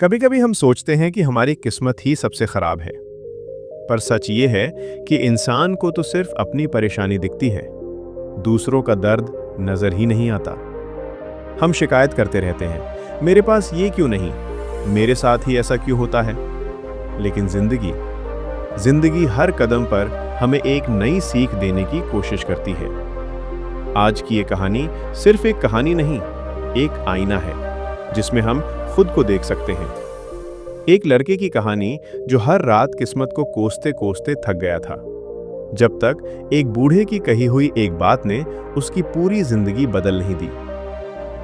कभी कभी हम सोचते हैं कि हमारी किस्मत ही सबसे खराब है। पर सच ये है कि इंसान को तो सिर्फ अपनी परेशानी दिखती है, दूसरों का दर्द नजर ही नहीं आता। हम शिकायत करते रहते हैं, मेरे पास ये क्यों नहीं, मेरे साथ ही ऐसा क्यों होता है। लेकिन जिंदगी हर कदम पर हमें एक नई सीख देने की कोशिश करती है। आज की ये कहानी सिर्फ एक कहानी नहीं, एक आईना है जिसमें हम खुद को देख सकते हैं। एक लड़के की कहानी जो हर रात किस्मत को कोसते कोसते थक गया था, जब तक एक बूढ़े की कही हुई एक बात ने उसकी पूरी जिंदगी बदल नहीं दी।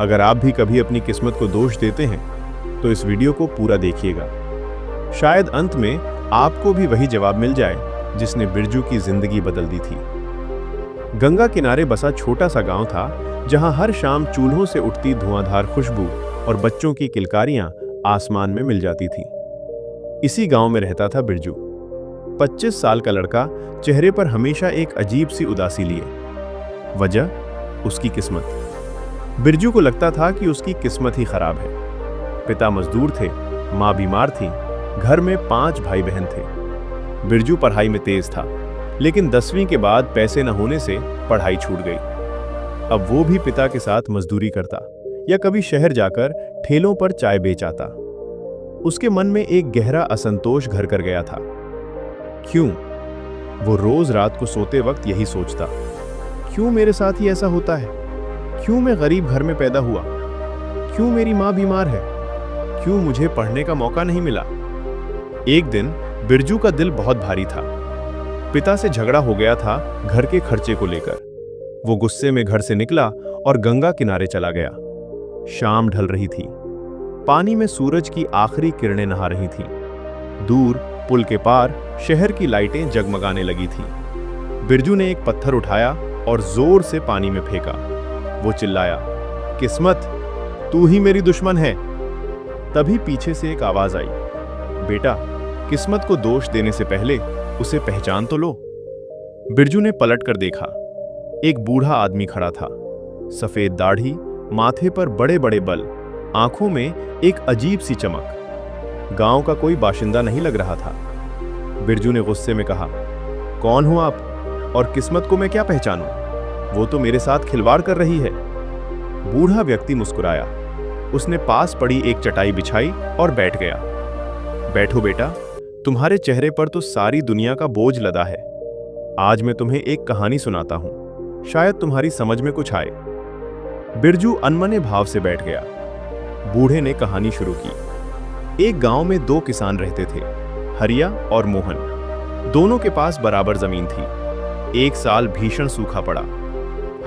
अगर आप भी कभी अपनी किस्मत को दोष देते हैं तो इस वीडियो को पूरा देखिएगा। शायद अंत में आपको भी वही जवाब मिल जाए जिसने बिरजू की जिंदगी बदल दी थी। गंगा किनारे बसा छोटा सा गांव था, जहां हर शाम चूल्हों से उठती धुआंधार खुशबू और बच्चों की किलकारियां आसमान में मिल जाती थीं। इसी गांव में रहता था बिरजू, 25 साल का लड़का, चेहरे पर हमेशा एक अजीब सी उदासी लिए। वजह उसकी किस्मत। बिरजू को लगता था कि उसकी किस्मत ही खराब है। पिता मजदूर थे, माँ बीमार थी, घर में 5 भाई बहन थे। बिरजू पढ़ाई में तेज था, लेकिन 10वीं के बाद पैसे न होने से पढ़ाई छूट गई। अब वो भी पिता के साथ मजदूरी करता या कभी शहर जाकर ठेलों पर चाय बेच आता। उसके मन में एक गहरा असंतोष घर कर गया था। क्यों? वो रोज रात को सोते वक्त यही सोचता, क्यों मेरे साथ ही ऐसा होता है? क्यों मैं गरीब घर में पैदा हुआ? क्यों मेरी माँ बीमार है? क्यों मुझे पढ़ने का मौका नहीं मिला? एक दिन बिरजू का दिल बहुत भारी था। पिता से झगड़ा हो गया था घर के खर्चे को लेकर। वो गुस्से में घर से निकला और गंगा किनारे चला गया। शाम ढल रही थी, पानी में सूरज की आखिरी किरणें नहा रही थीं। दूर पुल के पार शहर की लाइटें जगमगाने लगी थीं। बिरजू ने एक पत्थर उठाया और जोर से पानी में फेंका। वो चिल्लाया, किस्मत, तू ही मेरी दुश्मन है। तभी पीछे से एक आवाज आई, बेटा, किस्मत को दोष देने से पहले उसे पहचान तो लो। बिरजू ने पलटकर देखा। एक बूढ़ा आदमी खड़ा था, सफेद दाढ़ी, माथे पर बड़े बड़े बल, आंखों में एक अजीब सी चमक। गांव का कोई बाशिंदा नहीं लग रहा था। बिरजू ने गुस्से में कहा, कौन हो आप और किस्मत को मैं क्या पहचानूं? वो तो मेरे साथ खिलवाड़ कर रही है। बूढ़ा व्यक्ति मुस्कुराया। उसने पास पड़ी एक चटाई बिछाई और बैठ गया। बैठो बेटा, तुम्हारे चेहरे पर तो सारी दुनिया का बोझ लदा है। आज मैं तुम्हें एक कहानी सुनाता हूं, शायद तुम्हारी समझ में कुछ आए। बिरजू अनमने भाव से बैठ गया। बूढ़े ने कहानी शुरू की। एक गांव में 2 किसान रहते थे, हरिया और मोहन। दोनों के पास बराबर जमीन थी। एक साल भीषण सूखा पड़ा।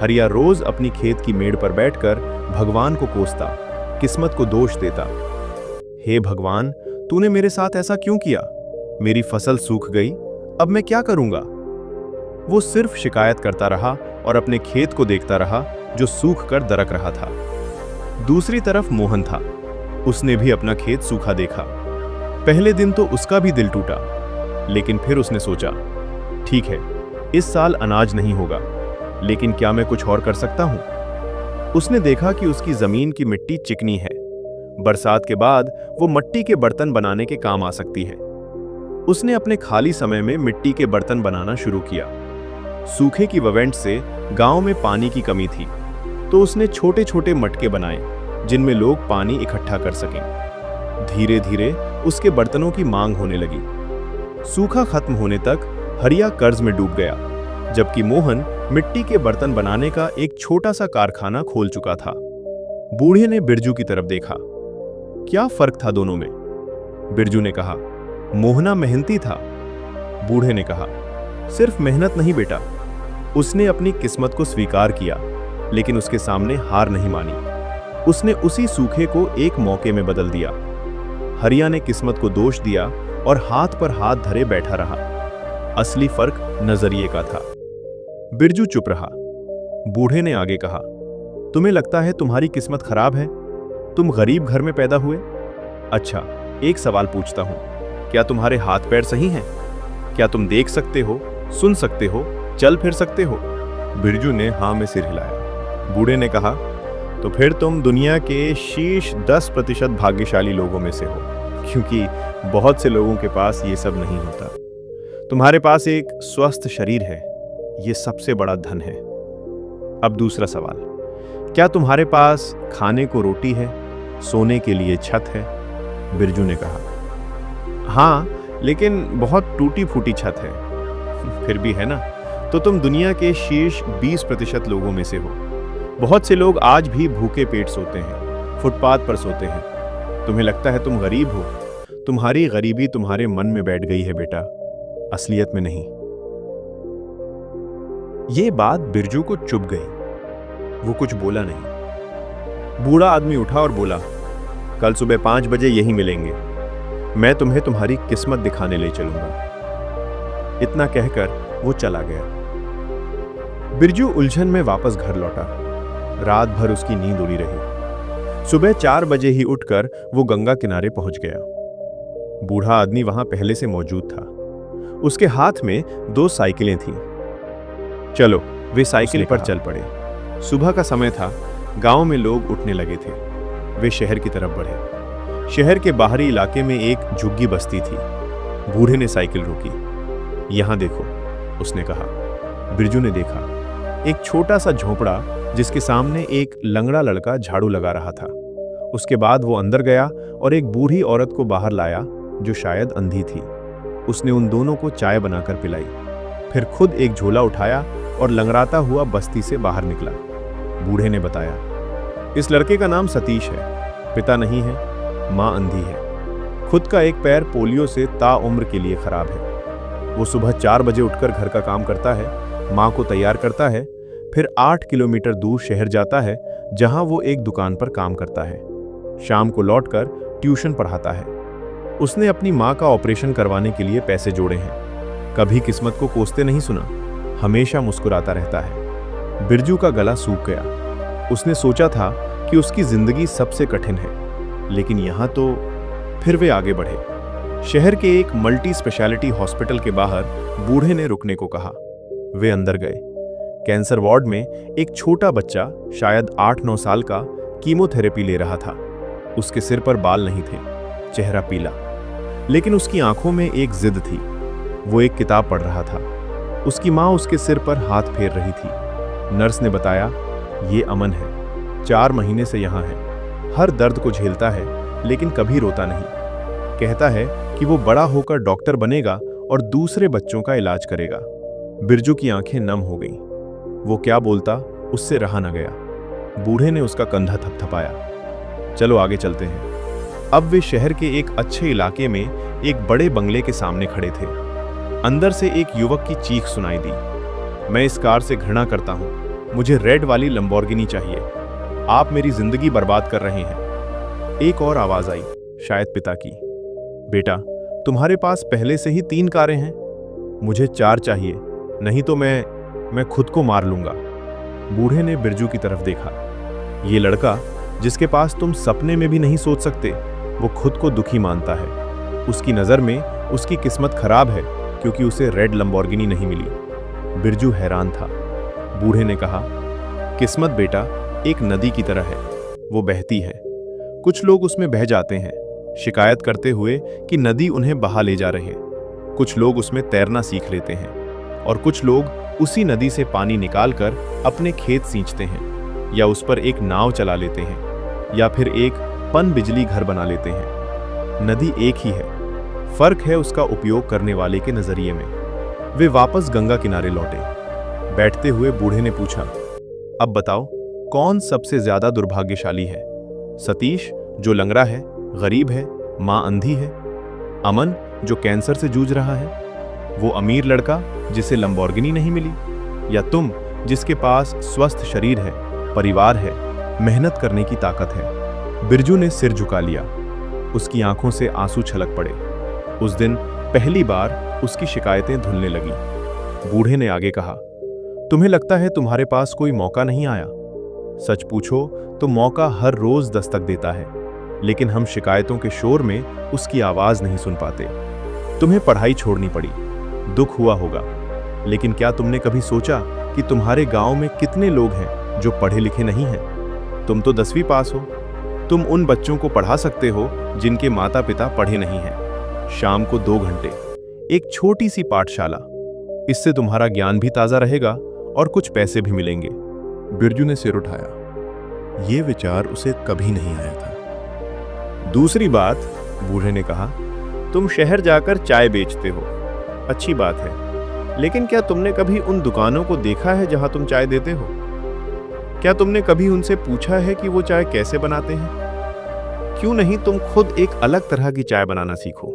हरिया रोज अपनी खेत की मेड़ पर बैठकर भगवान को कोसता, किस्मत को दोष देता। हे भगवान, तूने मेरे साथ ऐसा क्यों किया? मेरी फसल सूख गई, अब मैं क्या करूंगा? वो सिर्फ शिकायत करता रहा और अपने खेत को देखता रहा जो सूख कर दरक रहा था। दूसरी तरफ मोहन था। उसने भी अपना खेत सूखा देखा। पहले दिन तो उसका भी दिल टूटा, लेकिन फिर उसने सोचा, ठीक है, इस साल अनाज नहीं होगा, लेकिन क्या मैं कुछ और कर सकता हूं? उसने देखा कि उसकी जमीन की मिट्टी चिकनी है। बरसात के बाद वो मिट्टी के बर्तन बनाने के काम आ सकती है। उसने अपने खाली समय में मिट्टी के बर्तन बनाना शुरू किया। सूखे की ववेंट से गांव में पानी की कमी थी, तो उसने छोटे छोटे मटके बनाए जिनमें लोग पानी इकट्ठा कर सकें। धीरे धीरे उसके बर्तनों की मांग होने लगी। सूखा खत्म होने तक हरिया कर्ज में डूब गया, जबकि मोहन मिट्टी के बर्तन बनाने का एक छोटा सा कारखाना खोल चुका था। बूढ़े ने बिरजू की तरफ देखा। क्या फर्क था दोनों में? बिरजू ने कहा, मोहना मेहनती था। बूढ़े ने कहा, सिर्फ मेहनत नहीं बेटा, उसने अपनी किस्मत को स्वीकार किया, लेकिन उसके सामने हार नहीं मानी। उसने उसी सूखे को एक मौके में बदल दिया। हरिया ने किस्मत को दोष दिया और हाथ पर हाथ धरे बैठा रहा। असली फर्क नजरिए का था। बिरजू चुप रहा। बूढ़े ने आगे कहा, तुम्हें लगता है तुम्हारी किस्मत खराब है? तुम गरीब घर में पैदा हुए? अच्छा, एक सवाल पूछता हूं, क्या तुम्हारे हाथ पैर सही हैं? क्या तुम देख सकते हो, सुन सकते हो, चल फिर सकते हो? बिरजू ने हाँ में सिर हिलाया। बूढ़े ने कहा, तो फिर तुम दुनिया के शीर्ष 10% भाग्यशाली लोगों में से हो। क्योंकि बहुत से लोगों के पास ये सब नहीं होता। तुम्हारे पास एक स्वस्थ शरीर है, ये सबसे बड़ा धन है। अब दूसरा सवाल, क्या तुम्हारे पास खाने को रोटी है, सोने के लिए छत है? बिरजू ने कहा, हाँ, लेकिन बहुत टूटी फूटी छत है। फिर भी है ना, तो तुम दुनिया के शीर्ष 20% लोगों में से हो। बहुत से लोग आज भी भूखे पेट सोते हैं, फुटपाथ पर सोते हैं। तुम्हें लगता है तुम गरीब हो। तुम्हारी गरीबी तुम्हारे मन में बैठ गई है बेटा, असलियत में नहीं। ये बात बिरजू को चुभ गई। वो कुछ बोला नहीं। बूढ़ा आदमी उठा और बोला, कल सुबह 5 बजे यहीं मिलेंगे। मैं तुम्हें तुम्हारी किस्मत दिखाने ले चलूंगा। इतना कहकर वो चला गया। बिरजू उलझन में वापस घर लौटा। रात भर उसकी नींद उड़ी रही। सुबह 4 बजे ही उठकर वो गंगा किनारे पहुंच गया। बूढ़ा आदमी वहां पहले से मौजूद था। उसके हाथ में 2 साइकिलें थीं। चलो, वे साइकिल पर चल पड़े। सुबह का समय था, गांव में लोग उठने लगे थे। वे शहर की तरफ बढ़े। शहर के बाहरी इलाके में एक झुग्गी बस्ती थी। बूढ़े ने साइकिल रोकी। यहां देखो, उसने कहा। बिरजू ने देखा, एक छोटा सा झोपड़ा जिसके सामने एक लंगड़ा लड़का झाड़ू लगा रहा था। उसके बाद वो अंदर गया और एक बूढ़ी औरत को बाहर लाया जो शायद अंधी थी। उसने उन दोनों को चाय बनाकर पिलाई, फिर खुद एक झोला उठाया और लंगड़ाता हुआ बस्ती से बाहर निकला। बूढ़े ने बताया, इस लड़के का नाम सतीश है। पिता नहीं है, माँ अंधी है। खुद का एक पैर पोलियो से ताउम्र के लिए खराब है। वो सुबह 4 बजे उठकर घर का काम करता है, माँ को तैयार करता है, फिर 8 किलोमीटर दूर शहर जाता है जहां वो एक दुकान पर काम करता है। शाम को लौटकर ट्यूशन पढ़ाता है। उसने अपनी माँ का ऑपरेशन करवाने के लिए पैसे जोड़े हैं। कभी किस्मत को कोसते नहीं सुना, हमेशा मुस्कुराता रहता है। बिरजू का गला सूख गया। उसने सोचा था कि उसकी जिंदगी सबसे कठिन है, लेकिन यहाँ तो। फिर वे आगे बढ़े। शहर के एक मल्टी स्पेशलिटी हॉस्पिटल के बाहर बूढ़े ने रुकने को कहा। वे अंदर गए। कैंसर वार्ड में एक छोटा बच्चा, शायद 8-9 साल का, कीमोथेरेपी ले रहा था। उसके सिर पर बाल नहीं थे, चेहरा पीला, लेकिन उसकी आंखों में एक जिद थी। वो एक किताब पढ़ रहा था। उसकी माँ उसके सिर पर हाथ फेर रही थी। नर्स ने बताया, ये अमन है, 4 महीने से यहाँ है। हर दर्द को झेलता है, लेकिन कभी रोता नहीं। कहता है कि वो बड़ा होकर डॉक्टर बनेगा और दूसरे बच्चों का इलाज करेगा। बिरजू की आंखें नम हो गईं। वो क्या बोलता, उससे रहा न गया। बूढ़े ने उसका कंधा थपथपाया। चलो आगे चलते हैं। अब वे शहर के एक अच्छे इलाके में एक बड़े बंगले के सामने खड़े थे। अंदर से एक युवक की चीख सुनाई दी, मैं इस कार से घृणा करता हूं। मुझे रेड वाली लंबोर्गिनी चाहिए। आप मेरी जिंदगी बर्बाद कर रहे हैं। एक और आवाज आई, शायद पिता की, बेटा, तुम्हारे पास पहले से ही 3 कारें हैं। मुझे 4 चाहिए, नहीं तो मैं खुद को मार लूंगा। बूढ़े ने बिरजू की तरफ देखा। ये लड़का, जिसके पास तुम सपने में भी नहीं सोच सकते, वो खुद को दुखी मानता है। उसकी नज़र में उसकी किस्मत खराब है क्योंकि उसे रेड लंबोर्गिनी नहीं मिली। बिरजू हैरान था। बूढ़े ने कहा, किस्मत बेटा एक नदी की तरह है, वो बहती है। कुछ लोग उसमें बह जाते हैं, शिकायत करते हुए कि नदी उन्हें बहा ले जा रहे हैं। कुछ लोग उसमें तैरना सीख लेते हैं और कुछ लोग उसी नदी से पानी निकालकर अपने खेत सींचते हैं, या उस पर एक नाव चला लेते हैं, या फिर एक पन बिजली घर बना लेते हैं। नदी एक ही है, फर्क है उसका उपयोग करने वाले के नजरिए में। वे वापस गंगा किनारे लौटे। बैठते हुए बूढ़े ने पूछा, अब बताओ कौन सबसे ज्यादा दुर्भाग्यशाली है? सतीश जो लंगड़ा है, गरीब है, मां अंधी है? अमन जो कैंसर से जूझ रहा है? वो अमीर लड़का जिसे लंबोर्गिनी नहीं मिली? या तुम जिसके पास स्वस्थ शरीर है, परिवार है, मेहनत करने की ताकत है? बिरजू ने सिर झुका लिया। उसकी आंखों से आंसू छलक पड़े। उस दिन पहली बार उसकी शिकायतें धुलने लगी। बूढ़े ने आगे कहा, तुम्हें लगता है तुम्हारे पास कोई मौका नहीं आया? सच पूछो तो मौका हर रोज दस्तक देता है, लेकिन हम शिकायतों के शोर में उसकी आवाज नहीं सुन पाते। तुम्हें पढ़ाई छोड़नी पड़ी, दुख हुआ होगा, लेकिन क्या तुमने कभी सोचा कि तुम्हारे गांव में कितने लोग हैं जो पढ़े लिखे नहीं हैं? तुम तो 10वीं पास हो। तुम उन बच्चों को पढ़ा सकते हो जिनके माता पिता पढ़े नहीं हैं। शाम को 2 घंटे, एक छोटी सी पाठशाला। इससे तुम्हारा ज्ञान भी ताजा रहेगा और कुछ पैसे भी मिलेंगे। बिरजू ने सिर उठाया। ये विचार उसे कभी नहीं आया था। दूसरी बात, बूढ़े ने कहा, तुम शहर जाकर चाय बेचते हो, अच्छी बात है, लेकिन क्या तुमने कभी उन दुकानों को देखा है जहां तुम चाय देते हो? क्या तुमने कभी उनसे पूछा है कि वो चाय कैसे बनाते हैं? क्यों नहीं तुम खुद एक अलग तरह की चाय बनाना सीखो?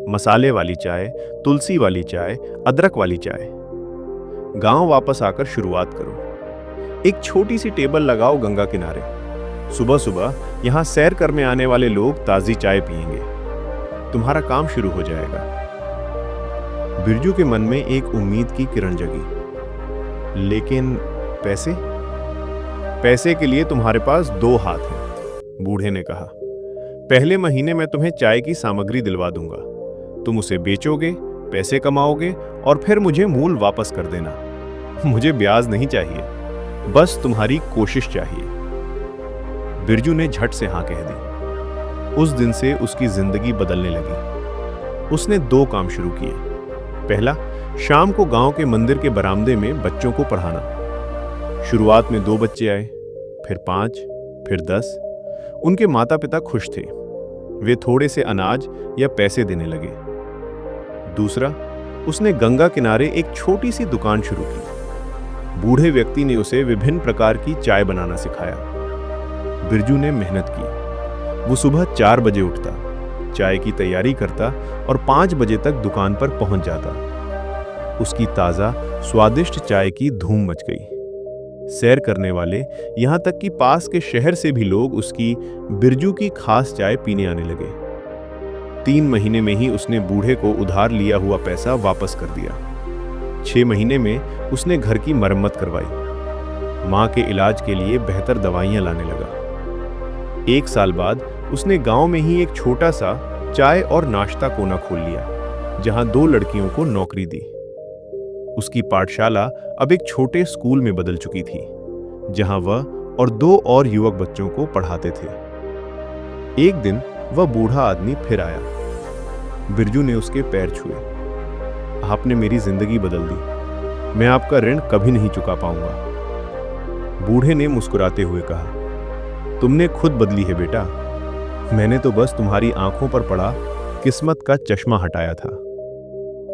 मसाले वाली चाय, तुलसी वाली चाय, अदरक वाली चाय। गांव वापस आकर शुरुआत करो। एक छोटी सी टेबल लगाओ गंगा किनारे। सुबह सुबह यहां सैर करने आने वाले लोग ताजी चाय पिएंगे। तुम्हारा काम शुरू हो जाएगा। बिरजू के मन में एक उम्मीद की किरण जगी। लेकिन पैसे? पैसे के लिए तुम्हारे पास 2 हाथ हैं, बूढ़े ने कहा। पहले महीने में तुम्हें चाय की सामग्री दिलवा दूंगा। तुम उसे बेचोगे, पैसे कमाओगे और फिर मुझे मूल वापस कर देना। मुझे ब्याज नहीं चाहिए, बस तुम्हारी कोशिश चाहिए। बिरजू ने झट से हाँ कह दी। उस दिन से उसकी जिंदगी बदलने लगी। उसने 2 काम शुरू किए। पहला, शाम को गांव के मंदिर के बरामदे में बच्चों को पढ़ाना। शुरुआत में 2 बच्चे आए, फिर 5, फिर 10। उनके माता पिता खुश थे। वे थोड़े से अनाज या पैसे देने लगे। दूसरा, उसने गंगा किनारे एक छोटी सी दुकान शुरू की। बूढ़े व्यक्ति ने उसे विभिन्न प्रकार की चाय बनाना सिखाया। बिरजू ने मेहनत की। वो सुबह 4 बजे उठता, चाय की तैयारी करता और 5 बजे तक दुकान पर पहुंच जाता। उसकी ताजा स्वादिष्ट चाय की धूम मच गई। सैर करने वाले, यहां तक कि पास के शहर से भी लोग उसकी बिरजू की खास चाय पीने आने लगे। 3 महीने में ही उसने बूढ़े को उधार लिया हुआ पैसा वापस कर दिया। 6 महीने में उसने घर की मरम्मत करवाई। मां के इलाज के लिए बेहतर दवाइयां लाने लगा। 1 साल बाद उसने गांव में ही एक छोटा सा चाय और नाश्ता कोना खोल लिया, जहां 2 लड़कियों को नौकरी दी। उसकी पाठशाला अब एक छोटे स्कूल में बदल चुकी थी, जहां वह और 2 और युवक बच्चों को पढ़ाते थे। एक दिन वह बूढ़ा आदमी फिर आया। बिरजू ने उसके पैर छुए। आपने मेरी जिंदगी बदल दी। मैं आपका ऋण कभी नहीं चुका पाऊंगा। बूढ़े ने मुस्कुराते हुए कहा, तुमने खुद बदली है बेटा। मैंने तो बस तुम्हारी आंखों पर पड़ा किस्मत का चश्मा हटाया था।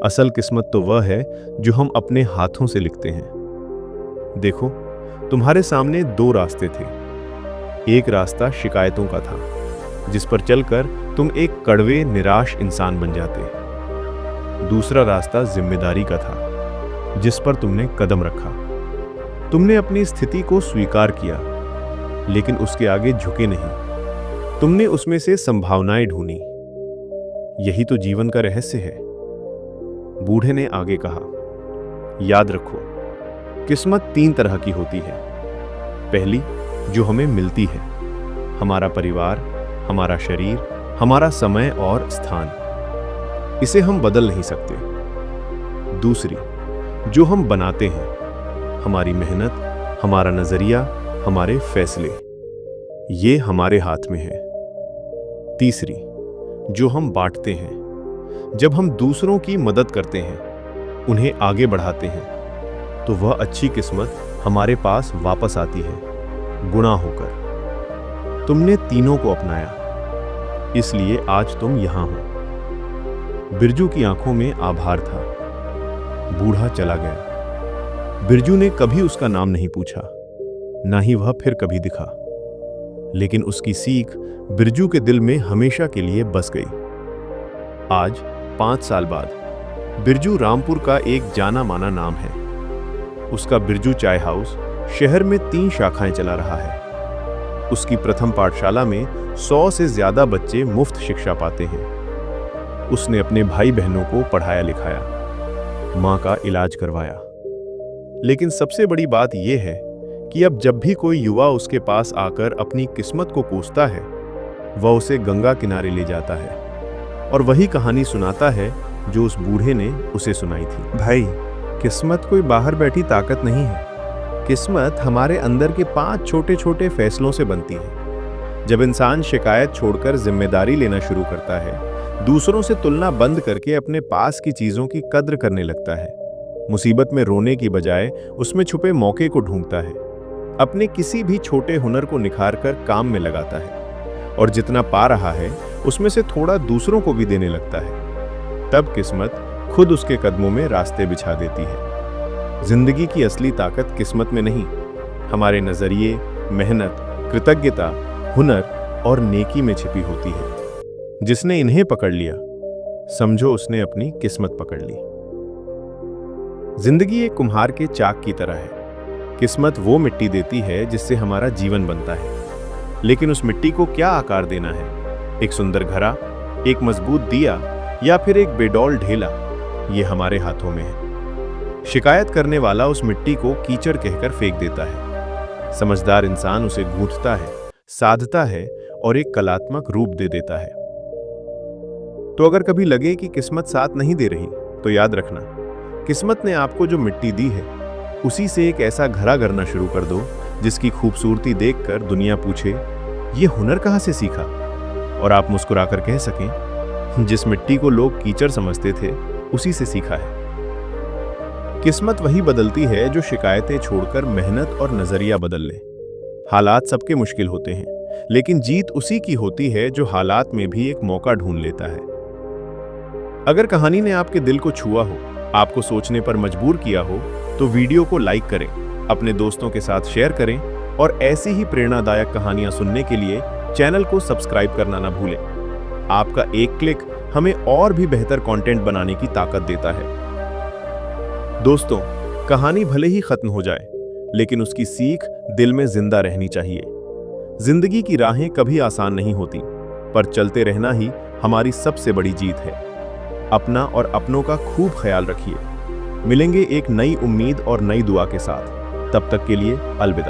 असल किस्मत तो वह है जो हम अपने हाथों से लिखते हैं। देखो, तुम्हारे सामने 2 रास्ते थे। एक रास्ता शिकायतों का था, जिस पर चलकर तुम एक कड़वे निराश इंसान बन जाते। दूसरा रास्ता जिम्मेदारी का था, जिस पर तुमने कदम रखा। तुमने अपनी स्थिति को स्वीकार किया, लेकिन उसके आगे झुके नहीं। तुमने उसमें से संभावनाएं ढूंढी। यही तो जीवन का रहस्य है। बूढ़े ने आगे कहा, याद रखो, किस्मत 3 तरह की होती है। पहली, जो हमें मिलती है, हमारा परिवार, हमारा शरीर, हमारा समय और स्थान। इसे हम बदल नहीं सकते। दूसरी, जो हम बनाते हैं, हमारी मेहनत, हमारा नजरिया, हमारे फैसले, ये हमारे हाथ में है। तीसरी, जो हम बांटते हैं, जब हम दूसरों की मदद करते हैं, उन्हें आगे बढ़ाते हैं, तो वह अच्छी किस्मत हमारे पास वापस आती है, गुणा होकर। तुमने तीनों को अपनाया, इसलिए आज तुम यहां हो। बिरजू की आंखों में आभार था। बूढ़ा चला गया। बिरजू ने कभी उसका नाम नहीं पूछा, ना ही वह फिर कभी दिखा। लेकिन उसकी सीख बिरजू के दिल में हमेशा के लिए बस गई। आज 5 साल बाद बिरजू रामपुर का एक जाना माना नाम है। उसका बिरजू चाय हाउस शहर में 3 शाखाएं चला रहा है। उसकी प्रथम पाठशाला में 100 से ज्यादा बच्चे मुफ्त शिक्षा पाते हैं। उसने अपने भाई बहनों को पढ़ाया लिखाया, मां का इलाज करवाया। लेकिन सबसे बड़ी बात यह है कि अब जब भी कोई युवा उसके पास आकर अपनी किस्मत को कोसता है, वह उसे गंगा किनारे ले जाता है और वही कहानी सुनाता है जो उस बूढ़े ने उसे सुनाई थी। भाई, किस्मत कोई बाहर बैठी ताकत नहीं है। किस्मत हमारे अंदर के 5 छोटे छोटे फैसलों से बनती है। जब इंसान शिकायत छोड़कर जिम्मेदारी लेना शुरू करता है, दूसरों से तुलना बंद करके अपने पास की चीजों की कद्र करने लगता है, मुसीबत में रोने की बजाय उसमें छुपे मौके को ढूंढता है, अपने किसी भी छोटे हुनर को निखार कर काम में लगाता है और जितना पा रहा है उसमें से थोड़ा दूसरों को भी देने लगता है, तब किस्मत खुद उसके कदमों में रास्ते बिछा देती है। जिंदगी की असली ताकत किस्मत में नहीं, हमारे नजरिए, मेहनत, कृतज्ञता, हुनर और नेकी में छिपी होती है। जिसने इन्हें पकड़ लिया, समझो उसने अपनी किस्मत पकड़ ली। जिंदगी एक कुम्हार के चाक की तरह है। किस्मत वो मिट्टी देती है जिससे हमारा जीवन बनता है, लेकिन उस मिट्टी को क्या आकार देना है, एक सुंदर घड़ा, एक मजबूत दिया या फिर एक बेडौल ढेला, ये हमारे हाथों में है। शिकायत करने वाला उस मिट्टी को कीचड़ कहकर फेंक देता है। समझदार इंसान उसे गूंथता है, साधता है और एक कलात्मक रूप दे देता है। तो अगर कभी लगे कि किस्मत साथ नहीं दे रही, तो याद रखना, किस्मत ने आपको जो मिट्टी दी है उसी से एक ऐसा घड़ा करना शुरू कर दो जिसकी खूबसूरती देखकर दुनिया पूछे, ये हुनर कहाँ से सीखा? और आप मुस्कुराकर कह सकें, जिस मिट्टी को लोग कीचड़ समझते थे उसी से सीखा है। किस्मत वही बदलती है जो शिकायतें छोड़कर मेहनत और नजरिया बदल ले। हालात सबके मुश्किल होते हैं, लेकिन जीत उसी की होती है जो हालात में भी एक मौका ढूंढ लेता है। अगर कहानी ने आपके दिल को छुआ हो, आपको सोचने पर मजबूर किया हो, तो वीडियो को लाइक करें, अपने दोस्तों के साथ शेयर करें और ऐसी ही प्रेरणादायक कहानियां सुनने के लिए चैनल को सब्सक्राइब करना ना भूलें। आपका एक क्लिक हमें और भी बेहतर कंटेंट बनाने की ताकत देता है। दोस्तों, कहानी भले ही खत्म हो जाए, लेकिन उसकी सीख दिल में जिंदा रहनी चाहिए। जिंदगी की राहें कभी आसान नहीं होती, पर चलते रहना ही हमारी सबसे बड़ी जीत है। अपना और अपनों का खूब ख्याल रखिए। मिलेंगे एक नई उम्मीद और नई दुआ के साथ। तब तक के लिए अलविदा।